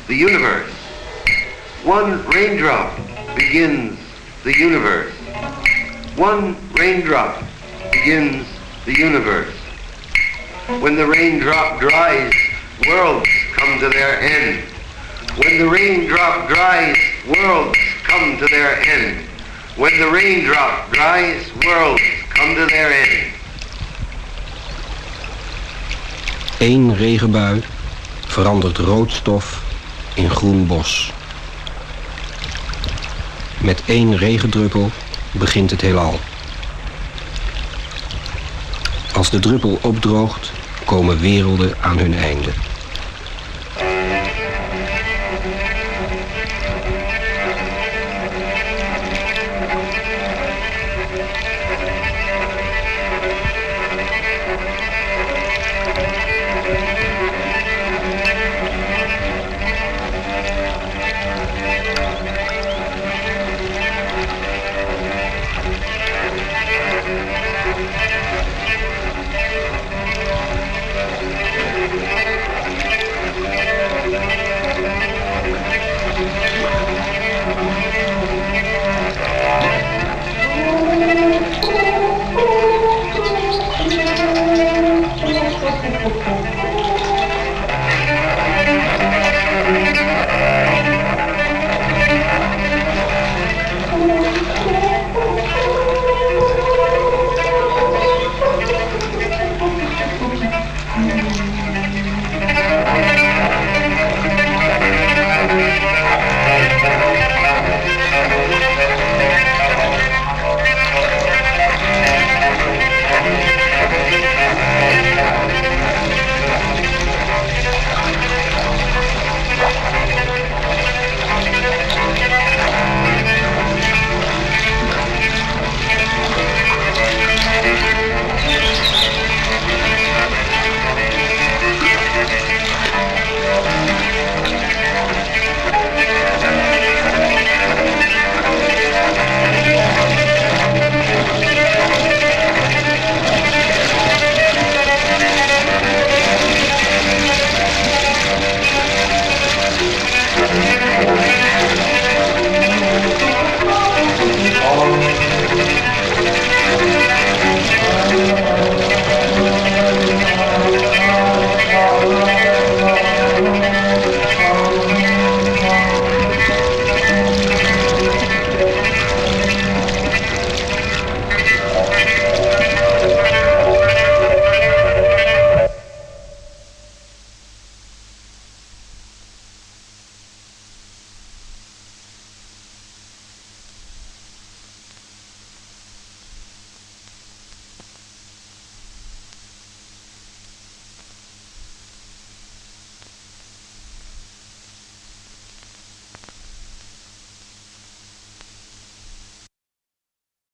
the universe. One raindrop begins the universe. One raindrop begins the universe. When the raindrop dries, worlds come to their end. When the raindrop dries, worlds come to their end. When the raindrop dries, worlds come to their end. Eén regenbui verandert rood stof in groen bos. Met één regendruppel begint het heelal. Als de druppel opdroogt, komen werelden aan hun einde.